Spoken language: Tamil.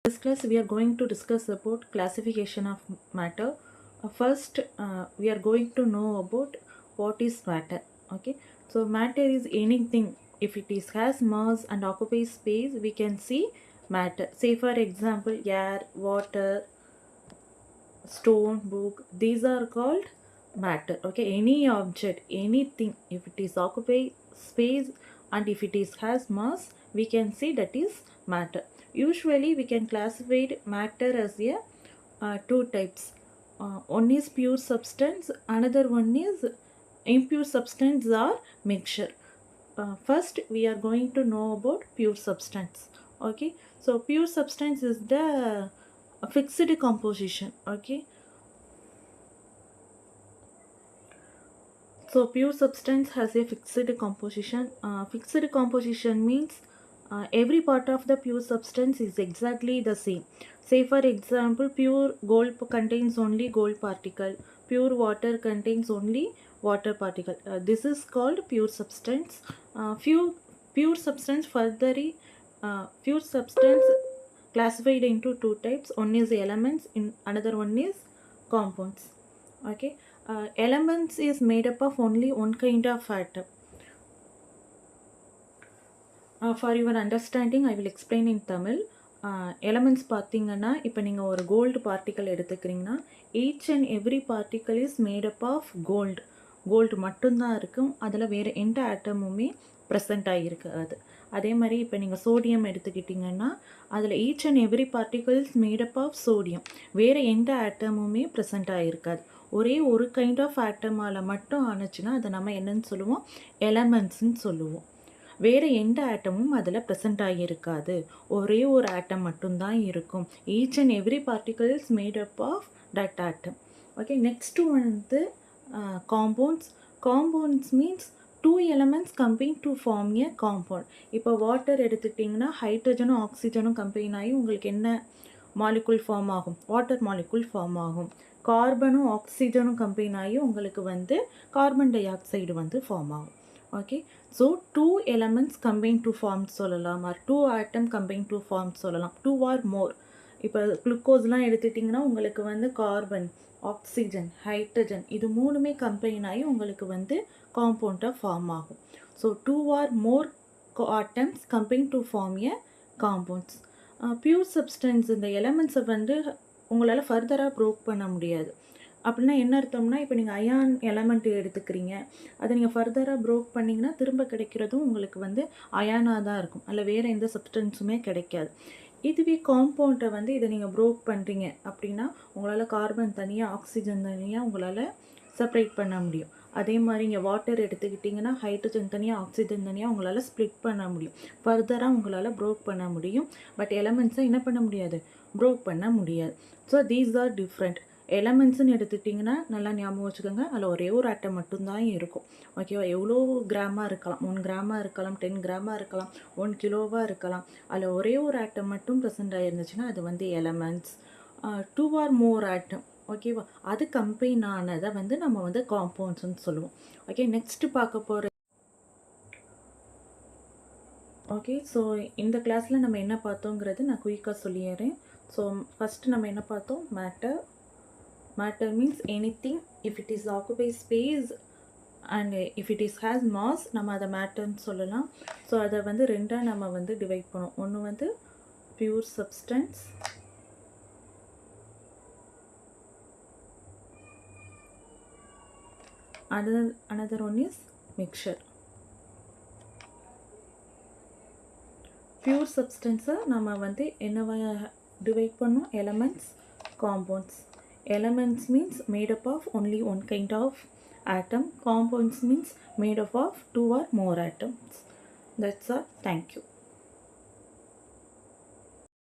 This class we are going to discuss about classification of matter. First, we are going to know about what is matter. Okay, so matter is anything. If it is has mass and occupies space, we can see matter. Say for example, air, water, stone, book. These are called matter. Okay, any object, anything. If it is occupy space and if it is has mass, we can see that is matter. Usually we can classify matter as a two types. One is pure substance, another one is impure substance or mixture. First we are going to know about pure substance. Okay, so pure substance is the fixed composition. Okay, so pure substance has a fixed composition. Fixed composition means every part of the pure substance is exactly the same. Say for example, pure gold contains only gold particle, pure water contains only water particle. This is called pure substance. Pure substance pure substance classified into two types. One is elements, in another one is compounds. Okay, elements is made up of only one kind of atom. For your understanding, I will explain in Tamil. Elements பார்த்தீங்கன்னா இப்போ நீங்கள் ஒரு கோல்டு பார்ட்டிக்கல் எடுத்துக்கிறீங்கன்னா each and every particle is made up of gold மட்டும்தான் இருக்கும். அதில் வேறு எந்த ஆட்டமுமே ப்ரெசண்ட் ஆகியிருக்காது. அதே மாதிரி இப்போ நீங்கள் சோடியம் எடுத்துக்கிட்டிங்கன்னா அதில் each and every particle is made up of sodium. வேறு எந்த ஆட்டமுமே ப்ரெசண்ட் ஆகியிருக்காது. ஒரே ஒரு கைண்ட் ஆஃப் ஆட்டமால் மட்டும் ஆணுச்சுன்னா அதை நம்ம என்னன்னு சொல்லுவோம்? எலமெண்ட்ஸ்ன்னு சொல்லுவோம். வேறு எந்த ஆட்டமும் அதில் ப்ரெசண்ட் ஆகியிருக்காது. ஒரே ஒரு ஆட்டம் மட்டும்தான் இருக்கும். Each and every particle is made up of that atom. Okay, next வந்து compounds. Compounds means two elements combine to form a compound. இப்போ வாட்டர் எடுத்துக்கிட்டிங்கன்னா ஹைட்ரஜனும் ஆக்சிஜனும் கம்பைன் ஆகி உங்களுக்கு என்ன மாலிகுல் ஃபார்ம் ஆகும்? வாட்டர் மாலிகுல் ஃபார்ம் ஆகும். கார்பனும் ஆக்சிஜனும் கம்பைன் ஆகி உங்களுக்கு வந்து கார்பன் டை ஆக்சைடு வந்து ஃபார்ம் ஆகும். Okay, so two elements combine to form சொல்லலாம், or two atom combine to form சொல்லலாம், டூ ஆர் மோர். இப்போ குளுக்கோஸ்லாம் எடுத்துட்டிங்கன்னா உங்களுக்கு வந்து கார்பன், ஆக்சிஜன், ஹைட்ரஜன் இது மூணுமே கம்பைன் ஆகி உங்களுக்கு வந்து காம்பவுண்டாக ஃபார்ம் ஆகும். So two or more atoms combine to form a compounds. Pure substance இந்த எலமெண்ட்ஸை வந்து உங்களால் ஃபர்தராக ப்ரோக் பண்ண முடியாது. அப்படின்னா என்ன அர்த்தம்னா, இப்போ நீங்கள் அயான் எலமெண்ட் எடுத்துக்கிறீங்க, அதை நீங்கள் ஃபர்தராக ப்ரோக் பண்ணிங்கன்னா திரும்ப கிடைக்கிறதும் உங்களுக்கு வந்து அயானாக தான் இருக்கும். அதில் வேறு எந்த சப்ஸ்டன்ஸுமே கிடைக்காது. இதுவே காம்பவுண்டை வந்து இதை நீங்கள் ப்ரோக் பண்ணுறீங்க அப்படின்னா உங்களால் கார்பன் தனியாக ஆக்சிஜன் தனியாக உங்களால் செப்பரேட் பண்ண முடியும். அதே மாதிரி இங்கே வாட்டர் எடுத்துக்கிட்டிங்கன்னா ஹைட்ரஜன் தனியாக ஆக்சிஜன் தனியாக உங்களால் ஸ்ப்ளிட் பண்ண முடியும். ஃபர்தராக உங்களால் ப்ரோக் பண்ண முடியும். பட் எலமெண்ட்ஸை என்ன பண்ண முடியாது? ப்ரோக் பண்ண முடியாது. So these are different. எலமெண்ட்ஸ்ன்னு எடுத்துக்கிட்டிங்கன்னா நல்லா ஞாபகம் வச்சுக்கோங்க, அதில் ஒரே ஒரு ஆட்டம் மட்டும்தான் இருக்கும். ஓகேவா? எவ்வளோ கிராமாக இருக்கலாம், 1 கிராமாக இருக்கலாம், 10 கிராமாக இருக்கலாம், 1 கிலோவாக இருக்கலாம். அதில் ஒரே ஒரு ஆட்டம் மட்டும் ப்ரெசென்ட் ஆகிருந்துச்சுன்னா அது வந்து எலமெண்ட்ஸ். 2 ஆர் மோர் ஆட்டம், ஓகேவா, அது கம்பைன் ஆனதை வந்து நம்ம வந்து காம்பவுண்ட்ஸ்ன்னு சொல்லுவோம். ஓகே, நெக்ஸ்ட்டு பார்க்க போகிற ஓகே, ஸோ இந்த கிளாஸில் நம்ம என்ன பார்த்தோங்கிறது நான் குயிக்காக சொல்லிடுறேன். ஸோ ஃபஸ்ட்டு நம்ம என்ன பார்த்தோம்? Matter means anything if it is occupies space and if it is has mass நம்ம அதை மேட்டர்னு சொல்லலாம். ஸோ அதை வந்து ரெண்டாக நம்ம வந்து டிவைட் பண்ணோம். ஒன்று வந்து pure substance, another one is mixture. Pure சப்ஸ்டன்ஸை நம்ம வந்து என்னவா டிவைட் பண்ணோம்? Elements, compounds. Elements means made up of only one kind of atom. Compounds means made up of 2 or more atoms. That's all. Thank you.